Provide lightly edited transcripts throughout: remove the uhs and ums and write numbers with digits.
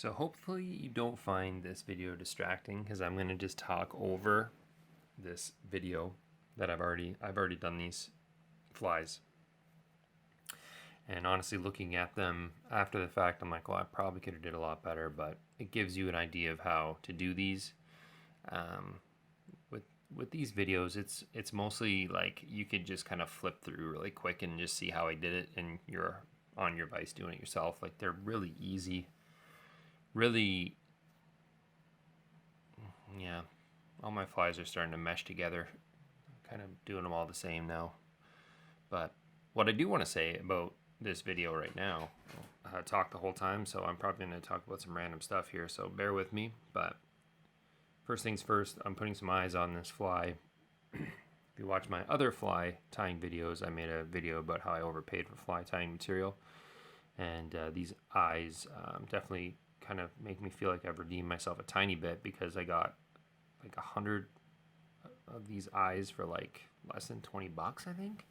So hopefully you don't find this video distracting because I'm going to just talk over this video that I've already done these flies. And honestly, looking at them after the fact, I'm like, well, I probably could have did a lot better, but it gives you an idea of how to do these. With these videos, it's mostly like you could just kind of flip through really quick and just see how I did it, and you're on your device doing it yourself. Like, they're really easy. Really, yeah, all my flies are starting to mesh together. I'm kind of doing them all the same now. But what I do want to say about this video right now, I talk the whole time, so I'm probably going to talk about some random stuff here, so bear with me. But first things first, I'm putting some eyes on this fly. If you watch my other fly tying videos, I made a video about how I overpaid for fly tying material. And these eyes definitely kind of make me feel like I've redeemed myself a tiny bit, because I got like 100 of these eyes for like less than 20 bucks, I think.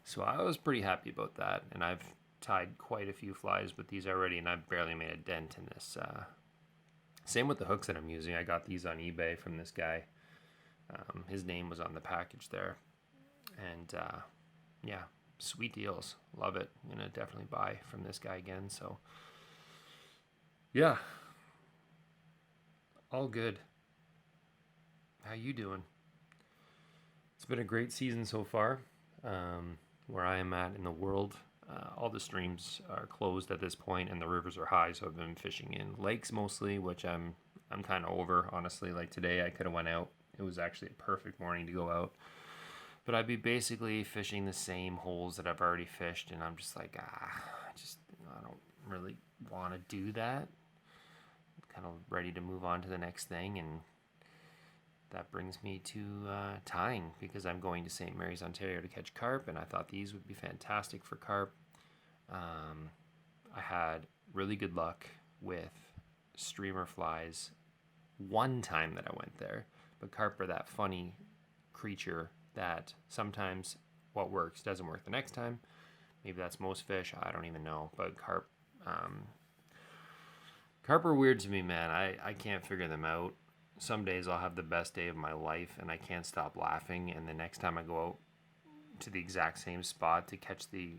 So I was pretty happy about that, and I've tied quite a few flies with these already, and I've barely made a dent in this. Same with the hooks that I'm using. I got these on eBay from this guy. His name was on the package there, and yeah, sweet deals. Love it. I'm gonna definitely buy from this guy again. So yeah, all good. How you doing? It's been a great season so far. Where I am at in the world, all the streams are closed at this point, and the rivers are high. So I've been fishing in lakes mostly, which I'm kind of over, honestly. Like today, I could have went out. It was actually a perfect morning to go out, but I'd be basically fishing the same holes that I've already fished, and I'm just like, I don't really want to do that. I'm kind of ready to move on to the next thing, and that brings me to tying, because I'm going to St. Mary's, Ontario to catch carp, and I thought these would be fantastic for carp. I had really good luck with streamer flies one time that I went there, but carp are that funny creature that sometimes what works doesn't work the next time. Maybe that's most fish, I don't even know, but carp are weird to me, man. I can't figure them out. Some days I'll have the best day of my life and I can't stop laughing, and the next time I go out to the exact same spot to catch the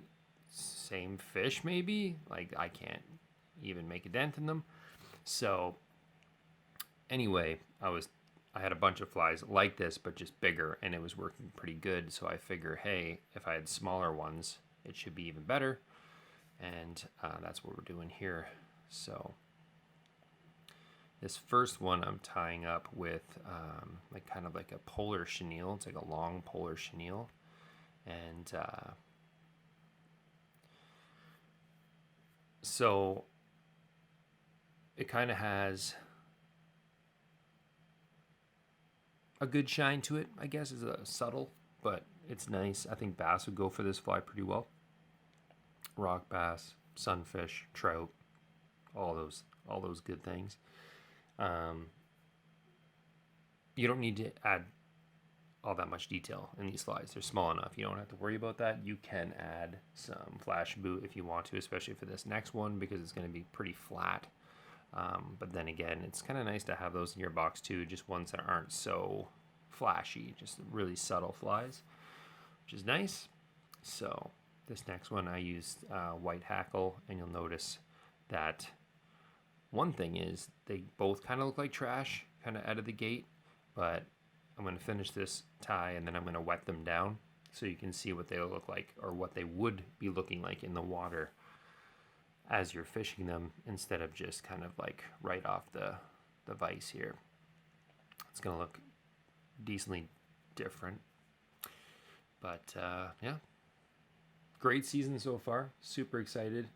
same fish, maybe, like, I can't even make a dent in them. So anyway, I had a bunch of flies like this, but just bigger, and it was working pretty good. So I figure, hey, if I had smaller ones, it should be even better. And that's what we're doing here. So this first one I'm tying up with like kind of like a polar chenille. It's like a long polar chenille. And so it kind of has a good shine to it, I guess. It's subtle, but it's nice. I think bass would go for this fly pretty well. Rock bass, sunfish, trout, all those good things. You don't need to add all that much detail in these flies. They're small enough. You don't have to worry about that. You can add some flash boot if you want to, especially for this next one, because it's going to be pretty flat. But then again, it's kind of nice to have those in your box too, just ones that aren't so flashy, just really subtle flies, which is nice. So this next one I used white hackle, and you'll notice that one thing is they both kind of look like trash kind of out of the gate, but I'm going to finish this tie and then I'm going to wet them down so you can see what they look like, or what they would be looking like in the water as you're fishing them, instead of just kind of like right off the vise here. It's going to look decently different. But yeah, great season so far. Super excited.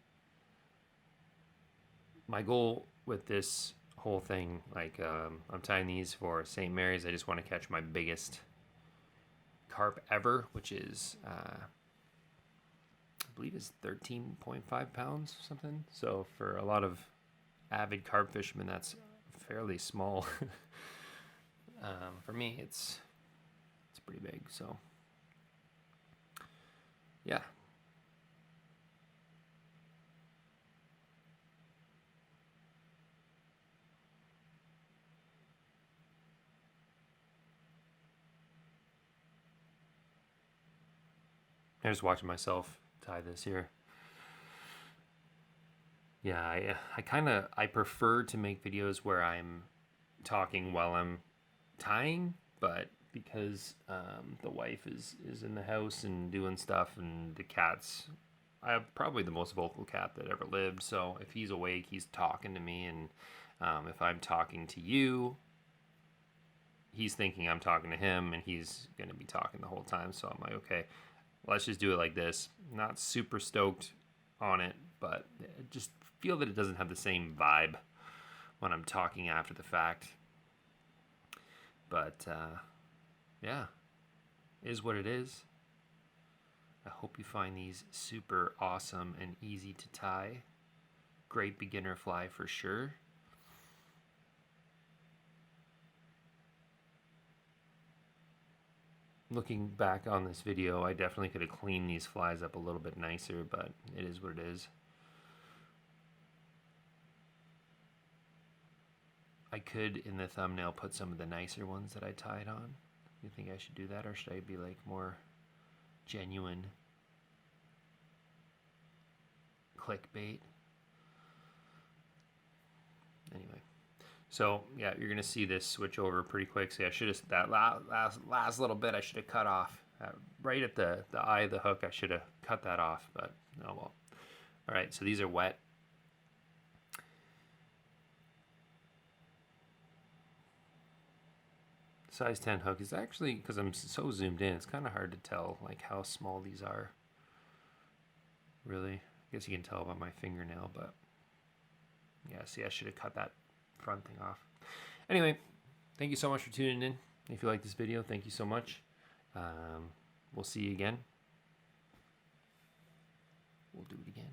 My goal with this whole thing, like, I'm tying these for St. Mary's. I just want to catch my biggest carp ever, which is I believe is 13.5 pounds, something. So for a lot of avid carp fishermen, that's fairly small. For me, it's pretty big. So yeah. I'm just watching myself tie this here. Yeah, I prefer to make videos where I'm talking while I'm tying, but because the wife is in the house and doing stuff, and the cat's, I have probably the most vocal cat that ever lived. So if he's awake, he's talking to me, and if I'm talking to you, he's thinking I'm talking to him, and he's gonna be talking the whole time. So I'm like, okay, let's just do it like this. Not super stoked on it, but just feel that it doesn't have the same vibe when I'm talking after the fact. But yeah, is what it is. I hope you find these super awesome and easy to tie. Great beginner fly for sure. Looking back on this video, I definitely could have cleaned these flies up a little bit nicer, but it is what it is. I could, in the thumbnail, put some of the nicer ones that I tied on. You think I should do that, or should I be like more genuine clickbait? Anyway, so yeah, you're gonna see this switch over pretty quick. So I should have, that last little bit I should have cut off right at the eye of the hook. I should have cut that off, but oh well. All right, so these are wet. Size 10 hook is actually, because I'm so zoomed in, it's kind of hard to tell like how small these are. Really, I guess you can tell by my fingernail, but yeah, see, I should have cut that front thing off. Anyway, thank you so much for tuning in. If you like this video, thank you so much. We'll see you again. We'll do it again.